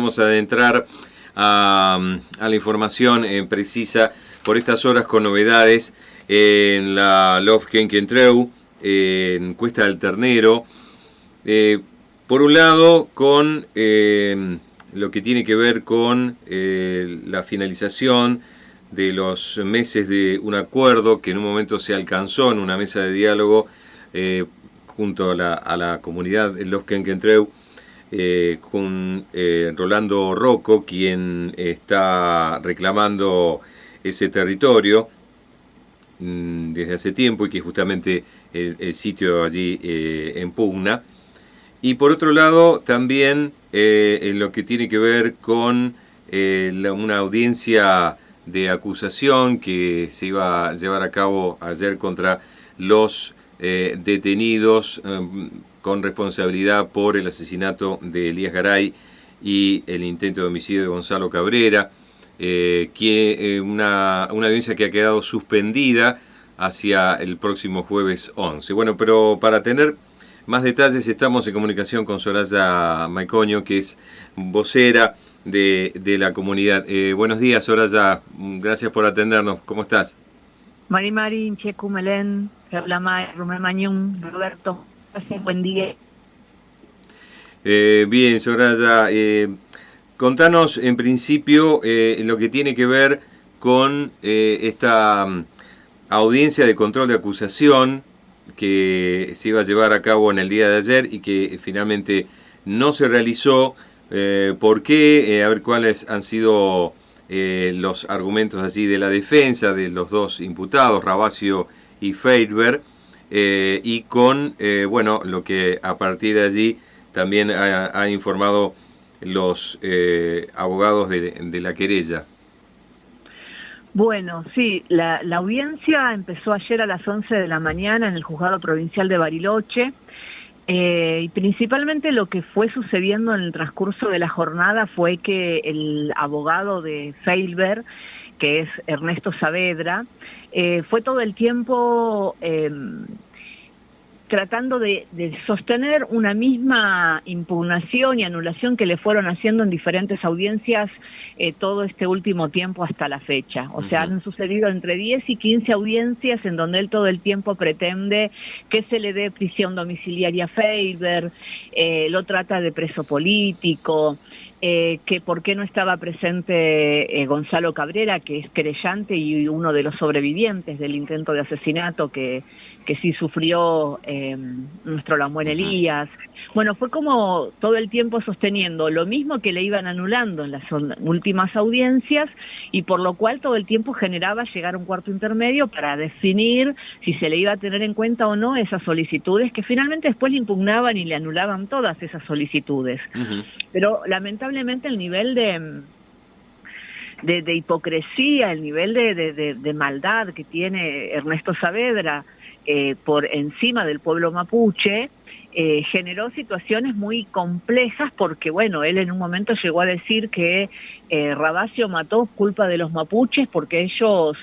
vamos a adentrar a la información precisa por estas horas con novedades en la Lof Kenkentreu, en Cuesta del Ternero. Por un lado, con lo que tiene que ver con la finalización de los meses de un acuerdo que en un momento se alcanzó en una mesa de diálogo junto a la comunidad de Lof Kenkentreu, con Rolando Rocco, quien está reclamando ese territorio desde hace tiempo y que justamente el sitio allí en pugna. Y por otro lado también en lo que tiene que ver con una audiencia de acusación que se iba a llevar a cabo ayer contra los detenidos con responsabilidad por el asesinato de Elías Garay y el intento de homicidio de Gonzalo Cabrera, una audiencia que ha quedado suspendida hacia el próximo jueves 11. Bueno, pero para tener más detalles estamos en comunicación con Soraya Maicoño, que es vocera de la comunidad. Buenos días, Soraya, gracias por atendernos. ¿Cómo estás? Mari, Checu Melén, Rablamay, Rumé Mañún, Roberto, buen día. Bien, Soraya, contanos en principio lo que tiene que ver con esta audiencia de control de acusación que se iba a llevar a cabo en el día de ayer y que finalmente no se realizó. ¿Por qué? A ver cuáles han sido los argumentos así de la defensa de los dos imputados, Rabacio y Feidberg, y con bueno, lo que a partir de allí también ha informado los abogados de la querella. Bueno, sí, la audiencia empezó ayer a las 11 de la mañana en el Juzgado Provincial de Bariloche, y principalmente lo que fue sucediendo en el transcurso de la jornada fue que el abogado de Feidberg, que es Ernesto Saavedra, fue todo el tiempo tratando de sostener una misma impugnación y anulación que le fueron haciendo en diferentes audiencias todo este último tiempo hasta la fecha. O sea, han sucedido entre 10 y 15 audiencias en donde él todo el tiempo pretende que se le dé prisión domiciliaria a Feidberg, lo trata de preso político, que por qué no estaba presente Gonzalo Cabrera, que es querellante y uno de los sobrevivientes del intento de asesinato que sí sufrió nuestro Lamuén Elías. Bueno, fue como todo el tiempo sosteniendo lo mismo que le iban anulando en las últimas audiencias, y por lo cual todo el tiempo generaba llegar a un cuarto intermedio para definir si se le iba a tener en cuenta o no esas solicitudes, que finalmente después le impugnaban y le anulaban todas esas solicitudes. Pero lamentablemente el nivel de hipocresía, el nivel de maldad que tiene Ernesto Saavedra por encima del pueblo mapuche, generó situaciones muy complejas, porque bueno, él en un momento llegó a decir que Rabacio mató culpa de los mapuches porque ellos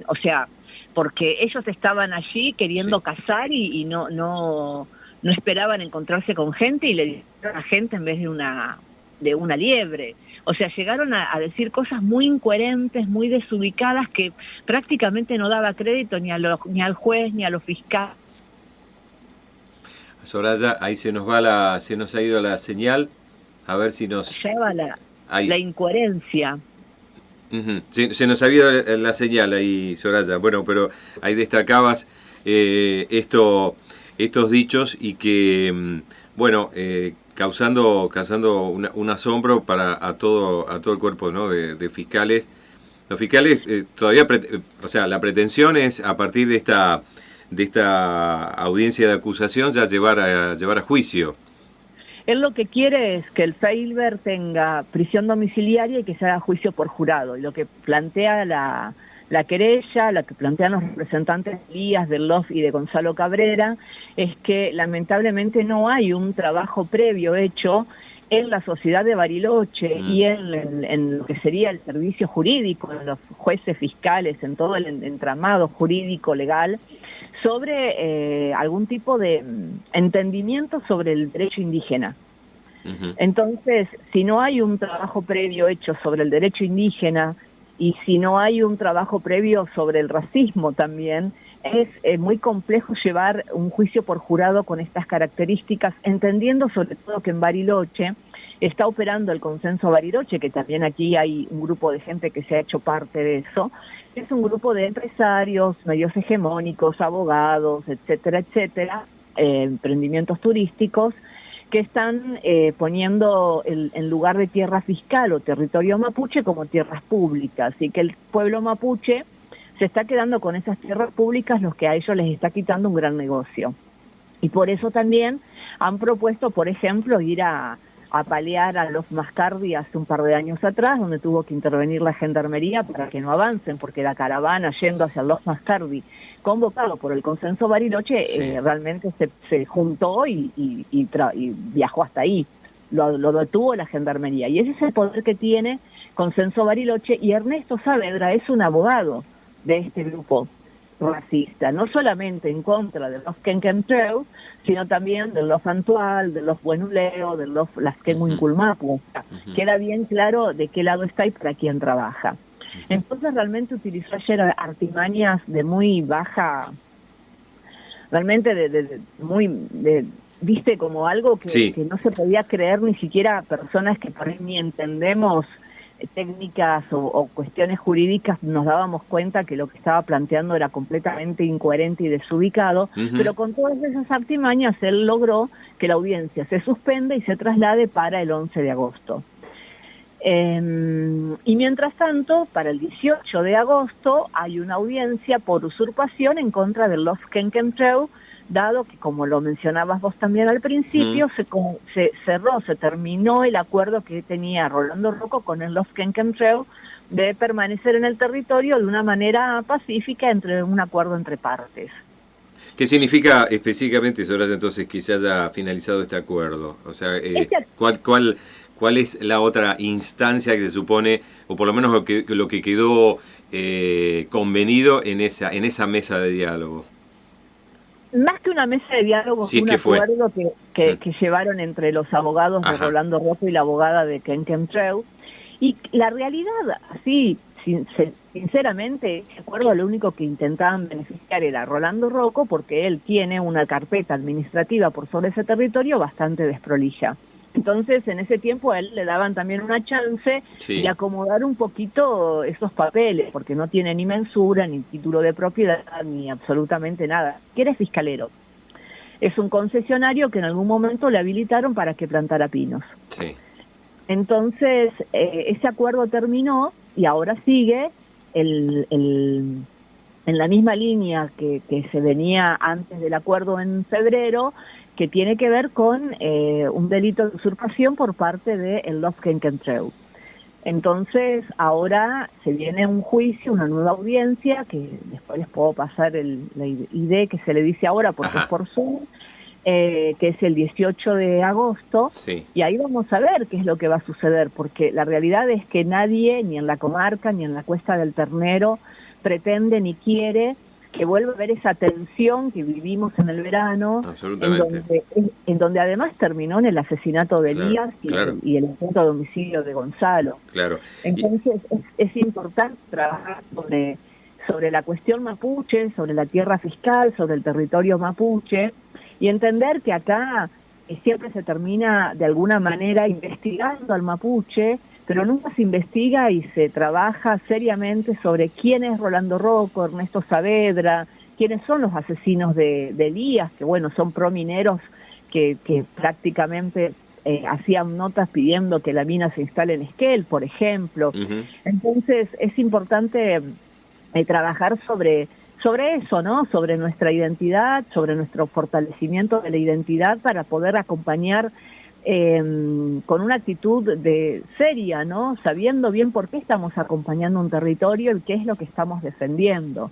o sea, porque ellos estaban allí queriendo cazar y no esperaban encontrarse con gente y le dieron a gente en vez de una liebre. O sea, llegaron a decir cosas muy incoherentes, muy desubicadas, que prácticamente no daba crédito ni al juez ni a los fiscales. Soraya, ahí se nos ha ido la señal, a ver si nos... Lleva la incoherencia. Se nos ha ido la señal ahí, Soraya. Bueno, pero ahí destacabas estos dichos y que, bueno, causando un asombro a todo el cuerpo, ¿no?, de fiscales. Los fiscales todavía, o sea, la pretensión es a partir de esta audiencia de acusación ya llevar a juicio. Él lo que quiere es que el Feidberg tenga prisión domiciliaria y que se haga juicio por jurado. Y lo que plantea la querella, la que plantean los representantes de Elías, del LOF y de Gonzalo Cabrera, es que lamentablemente no hay un trabajo previo hecho en la sociedad de Bariloche y en lo que sería el servicio jurídico, en los jueces fiscales, en todo el entramado jurídico legal, sobre algún tipo de entendimiento sobre el derecho indígena. Entonces, si no hay un trabajo previo hecho sobre el derecho indígena y si no hay un trabajo previo sobre el racismo también, es muy complejo llevar un juicio por jurado con estas características, entendiendo sobre todo que en Bariloche está operando el consenso Bariloche, que también aquí hay un grupo de gente que se ha hecho parte de eso. Es un grupo de empresarios, medios hegemónicos, abogados, etcétera, etcétera, emprendimientos turísticos, que están poniendo en lugar de tierra fiscal o territorio mapuche como tierras públicas, y que el pueblo mapuche se está quedando con esas tierras públicas, los que a ellos les está quitando un gran negocio. Y por eso también han propuesto, por ejemplo, ir a palear a los Mascardi hace un par de años atrás, donde tuvo que intervenir la gendarmería para que no avancen, porque la caravana yendo hacia los Mascardi, convocado por el consenso Bariloche, realmente se juntó y viajó hasta ahí. Lo detuvo la gendarmería. Y ese es el poder que tiene consenso Bariloche, y Ernesto Saavedra es un abogado de este grupo racista, no solamente en contra de los Kenkentreu, sino también de los Antual, de los Buenuleo, de los Lasquenhuinculmapu. Queda bien claro de qué lado está y para quién trabaja. Entonces realmente utilizó ayer artimañas de muy baja, realmente viste, como algo que no se podía creer ni siquiera personas que por ahí ni entendemos técnicas o cuestiones jurídicas, nos dábamos cuenta que lo que estaba planteando era completamente incoherente y desubicado, pero con todas esas artimañas él logró que la audiencia se suspenda y se traslade para el 11 de agosto. Y mientras tanto, para el 18 de agosto hay una audiencia por usurpación en contra de los Kenkentreu, dado que, como lo mencionabas vos también al principio, se terminó el acuerdo que tenía Rolando Rocco con el Los Kenkentreu de permanecer en el territorio de una manera pacífica, entre un acuerdo entre partes. ¿Qué significa específicamente, Soraya, entonces, que se haya finalizado este acuerdo? O sea, ¿cuál es la otra instancia que se supone, o por lo menos lo que quedó convenido en esa mesa de diálogo? Más que una mesa de diálogo, fue un acuerdo que llevaron entre los abogados de Rolando Rocco y la abogada de Kenkentreu. Y la realidad, así, sinceramente, ese acuerdo lo único que intentaban beneficiar era a Rolando Rocco, porque él tiene una carpeta administrativa por sobre ese territorio bastante desprolija. Entonces, en ese tiempo a él le daban también una chance de acomodar un poquito esos papeles, porque no tiene ni mensura, ni título de propiedad, ni absolutamente nada. Que eres fiscalero. Es un concesionario que en algún momento le habilitaron para que plantara pinos. Sí. Entonces, ese acuerdo terminó y ahora sigue en la misma línea que se venía antes del acuerdo en febrero, que tiene que ver con un delito de usurpación por parte de el Los Kenkentreu. Entonces, ahora se viene un juicio, una nueva audiencia, que después les puedo pasar la ID que se le dice ahora porque es por Zoom, que es el 18 de agosto, y ahí vamos a ver qué es lo que va a suceder, porque la realidad es que nadie, ni en la comarca, ni en la Cuesta del Ternero, pretende ni quiere que vuelva a haber esa tensión que vivimos en el verano, en donde además terminó en el asesinato de Elías y el intento de homicidio de Gonzalo. Entonces es importante trabajar sobre la cuestión mapuche, sobre la tierra fiscal, sobre el territorio mapuche, y entender que acá siempre se termina de alguna manera investigando al mapuche, pero nunca se investiga y se trabaja seriamente sobre quién es Rolando Rocco, Ernesto Saavedra, quiénes son los asesinos de Elías, que bueno, son promineros que prácticamente hacían notas pidiendo que la mina se instale en Esquel, por ejemplo. Entonces es importante trabajar sobre eso, ¿no? Sobre nuestra identidad, sobre nuestro fortalecimiento de la identidad para poder acompañar con una actitud seria, ¿no? Sabiendo bien por qué estamos acompañando un territorio y qué es lo que estamos defendiendo.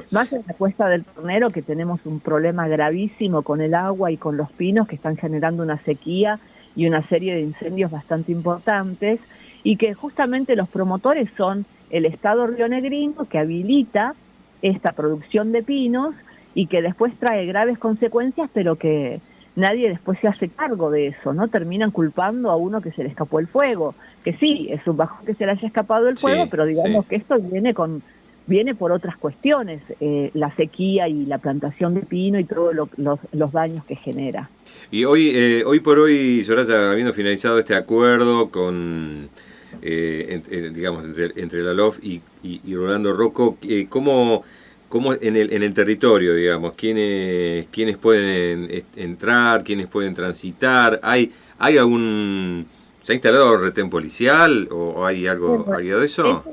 Más en la Cuesta del Ternero, que tenemos un problema gravísimo con el agua y con los pinos que están generando una sequía y una serie de incendios bastante importantes, y que justamente los promotores son el Estado rionegrino, que habilita esta producción de pinos y que después trae graves consecuencias, pero que nadie después se hace cargo de eso, ¿no? Terminan culpando a uno que se le escapó el fuego, que sí, es un bajón que se le haya escapado el fuego, Sí, pero digamos sí. que esto viene por otras cuestiones, la sequía y la plantación de pino y todos los daños que genera. Y hoy por hoy, Soraya, habiendo finalizado este acuerdo con, digamos, entre la LOF y Rolando Rocco, ¿cómo en el territorio, digamos, quiénes pueden entrar, quiénes pueden transitar? ¿Hay se ha instalado retén policial o hay Bueno, algo de eso?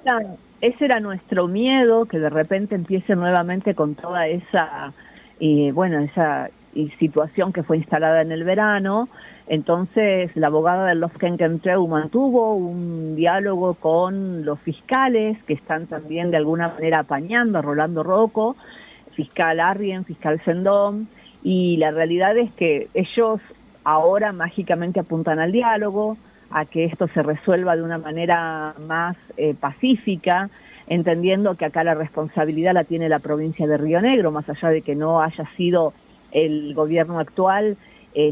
ese era nuestro miedo, que de repente empiece nuevamente con toda esa, esa situación que fue instalada en el verano. Entonces, la abogada del Lofkenkentreu mantuvo un diálogo con los fiscales, que están también de alguna manera apañando a Rolando Rocco, fiscal Arrien, fiscal Sendón, y la realidad es que ellos ahora mágicamente apuntan al diálogo, a que esto se resuelva de una manera más pacífica, entendiendo que acá la responsabilidad la tiene la provincia de Río Negro, más allá de que no haya sido el gobierno actual.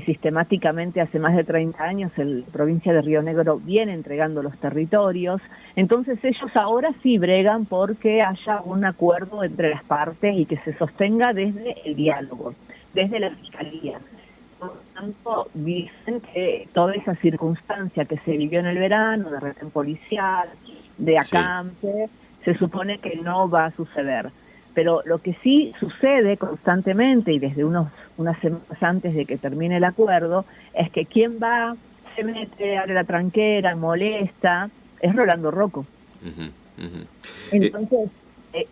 Sistemáticamente hace más de 30 años la provincia de Río Negro viene entregando los territorios, entonces ellos ahora sí bregan porque haya un acuerdo entre las partes y que se sostenga desde el diálogo, desde la fiscalía. Por lo tanto, dicen que toda esa circunstancia que se vivió en el verano, de retén policial, de Sí. acampe, se supone que no va a suceder. Pero lo que sí sucede constantemente, y desde unas semanas antes de que termine el acuerdo, es que quien va, se mete, abre la tranquera, molesta, es Rolando Rocco. Ujú, ujú. Eh, Entonces,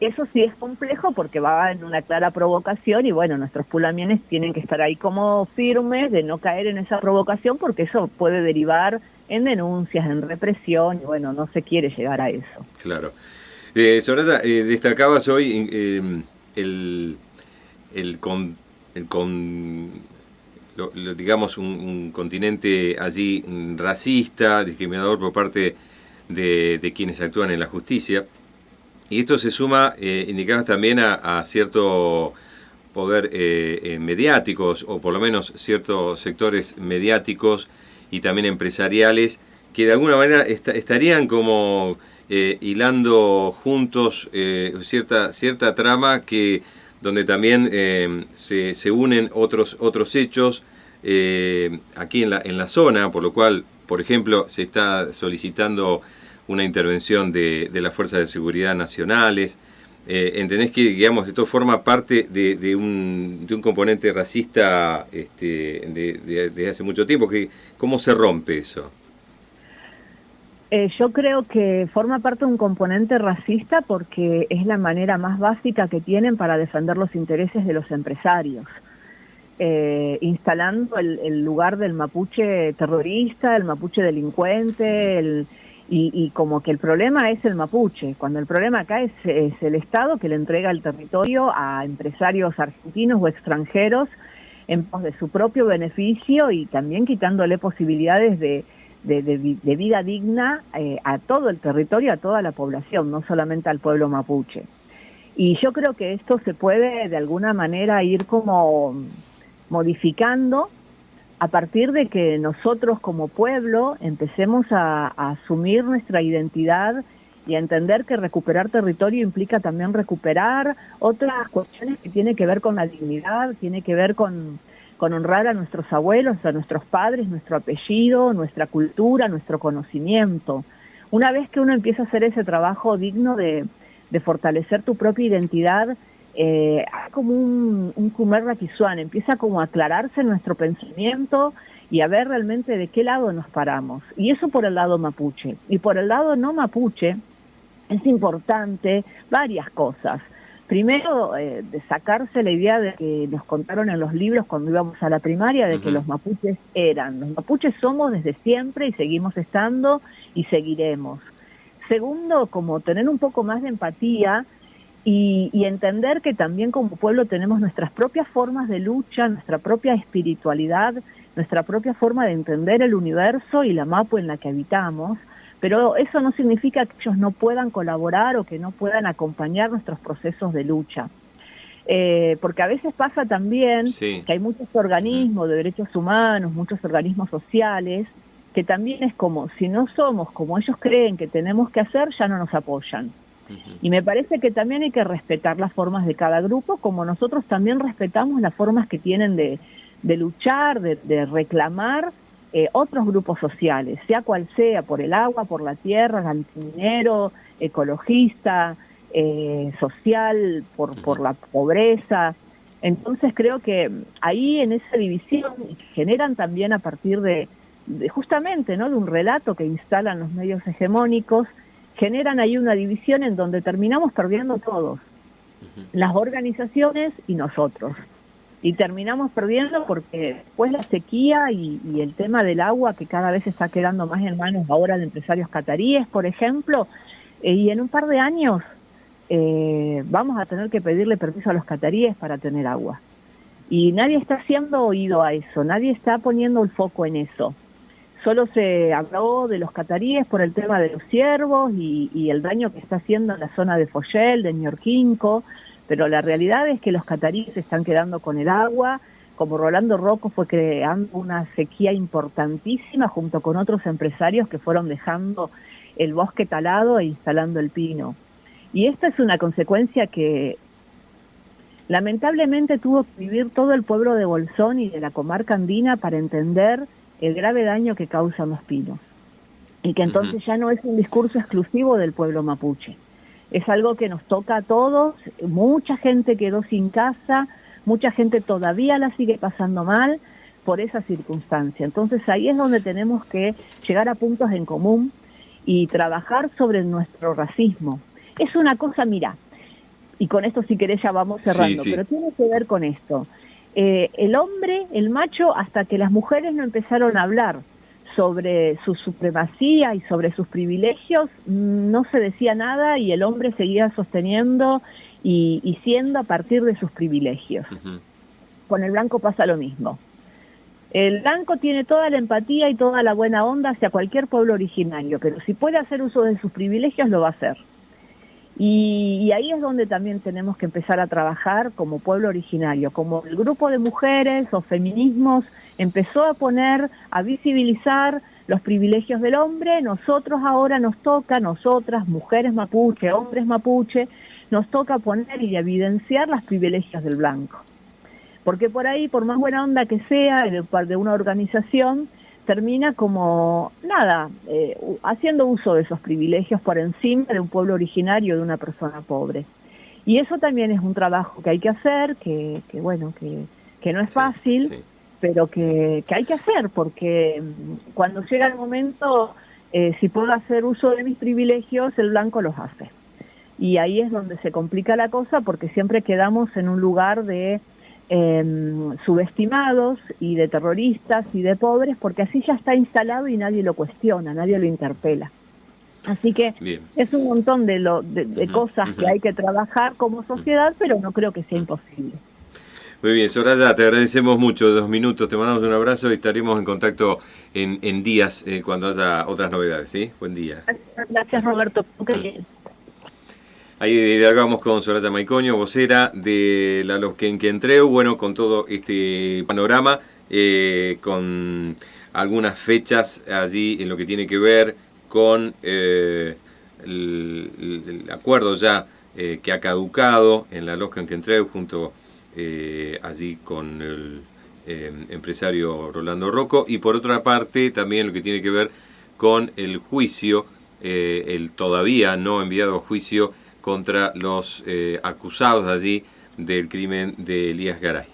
eso sí es complejo porque va en una clara provocación y bueno, nuestros pulamienes tienen que estar ahí como firmes de no caer en esa provocación porque eso puede derivar en denuncias, en represión y bueno, no se quiere llegar a eso. claro. Soraya, destacabas hoy el, el con, el con digamos, un continente allí racista, discriminador por parte de quienes actúan en la justicia. Y esto se suma, indicabas también a cierto poder mediáticos, o por lo menos ciertos sectores mediáticos y también empresariales, que de alguna manera estarían como hilando juntos cierta trama que donde también se unen otros hechos aquí en la zona, por lo cual, por ejemplo, se está solicitando una intervención de las fuerzas de seguridad nacionales. ¿Entendés que, digamos, esto forma parte de un componente racista de hace mucho tiempo? ¿Cómo se rompe eso? Yo creo que forma parte de un componente racista porque es la manera más básica que tienen para defender los intereses de los empresarios. Instalando el lugar del mapuche terrorista, el mapuche delincuente, y como que el problema es el mapuche, cuando el problema acá es el Estado que le entrega el territorio a empresarios argentinos o extranjeros en pos de su propio beneficio y también quitándole posibilidades de vida digna a todo el territorio, a toda la población, no solamente al pueblo mapuche. Y yo creo que esto se puede de alguna manera ir como modificando a partir de que nosotros como pueblo empecemos a asumir nuestra identidad y a entender que recuperar territorio implica también recuperar otras cuestiones que tienen que ver con la dignidad, tiene que ver con honrar a nuestros abuelos, a nuestros padres, nuestro apellido, nuestra cultura, nuestro conocimiento. Una vez que uno empieza a hacer ese trabajo digno de fortalecer tu propia identidad, hay como un Kumer Rakisuan, empieza como a aclararse nuestro pensamiento y a ver realmente de qué lado nos paramos. Y eso por el lado mapuche. Y por el lado no mapuche es importante varias cosas. Primero, de sacarse la idea de que nos contaron en los libros cuando íbamos a la primaria, de que los mapuches los mapuches somos desde siempre y seguimos estando y seguiremos. Segundo, como tener un poco más de empatía y entender que también como pueblo tenemos nuestras propias formas de lucha, nuestra propia espiritualidad, nuestra propia forma de entender el universo y la mapu en la que habitamos, pero eso no significa que ellos no puedan colaborar o que no puedan acompañar nuestros procesos de lucha. Porque a veces pasa también Sí. que hay muchos organismos de derechos humanos, muchos organismos sociales, que también es como, si no somos como ellos creen que tenemos que hacer, ya no nos apoyan. Y me parece que también hay que respetar las formas de cada grupo, como nosotros también respetamos las formas que tienen de luchar, de reclamar otros grupos sociales, sea cual sea, por el agua, por la tierra, minero, ecologista, social, por la pobreza. Entonces creo que ahí en esa división generan también a partir de justamente, ¿no?, de un relato que instalan los medios hegemónicos, generan ahí una división en donde terminamos perdiendo todos, las organizaciones y nosotros. Y terminamos perdiendo porque después la sequía y el tema del agua, que cada vez está quedando más en manos ahora de empresarios cataríes, por ejemplo, y en un par de años vamos a tener que pedirle permiso a los cataríes para tener agua. Y nadie está haciendo oído a eso, nadie está poniendo el foco en eso. Solo se habló de los cataríes por el tema de los ciervos y el daño que está haciendo en la zona de Foyel, de Ñorquinco, pero la realidad es que los cataríes se están quedando con el agua, como Rolando Rocco fue creando una sequía importantísima junto con otros empresarios que fueron dejando el bosque talado e instalando el pino. Y esta es una consecuencia que lamentablemente tuvo que vivir todo el pueblo de Bolsón y de la comarca andina para entender el grave daño que causan los pinos. Y que entonces ya no es un discurso exclusivo del pueblo mapuche. Es algo que nos toca a todos, mucha gente quedó sin casa, mucha gente todavía la sigue pasando mal por esa circunstancia. Entonces ahí es donde tenemos que llegar a puntos en común y trabajar sobre nuestro racismo. Es una cosa, mira, y con esto si querés ya vamos cerrando, sí. Pero tiene que ver con esto. El hombre, el macho, hasta que las mujeres no empezaron a hablar sobre su supremacía y sobre sus privilegios, no se decía nada y el hombre seguía sosteniendo y siendo a partir de sus privilegios. Con el blanco pasa lo mismo. El blanco tiene toda la empatía y toda la buena onda hacia cualquier pueblo originario, pero si puede hacer uso de sus privilegios, lo va a hacer. Y ahí es donde también tenemos que empezar a trabajar como pueblo originario, como el grupo de mujeres o feminismos empezó a poner, a visibilizar los privilegios del hombre. Nosotros ahora nos toca, nosotras, mujeres mapuche, hombres mapuche, nos toca poner y evidenciar los privilegios del blanco. Porque por ahí, por más buena onda que sea de una organización, termina como, nada, haciendo uso de esos privilegios por encima de un pueblo originario, de una persona pobre. Y eso también es un trabajo que hay que hacer, que no es fácil, sí. Pero que hay que hacer, porque cuando llega el momento, si puedo hacer uso de mis privilegios, el blanco los hace. Y ahí es donde se complica la cosa, porque siempre quedamos en un lugar de subestimados y de terroristas y de pobres, porque así ya está instalado y nadie lo cuestiona, nadie lo interpela. Así que bien. Es un montón de cosas que hay que trabajar como sociedad, pero no creo que sea imposible. Muy bien, Soraya, te agradecemos mucho, 2 minutos, te mandamos un abrazo y estaremos en contacto en días cuando haya otras novedades, ¿sí? Buen día. Gracias, Roberto. Ahí dialogamos con Soraya Maicoño, vocera de la Lofkenkentreu, bueno, con todo este panorama, con algunas fechas allí en lo que tiene que ver con el acuerdo ya que ha caducado en la Lofkenkentreu junto allí con el empresario Rolando Rocco, y por otra parte también lo que tiene que ver con el juicio, el todavía no enviado a juicio contra los acusados allí del crimen de Elías Garay.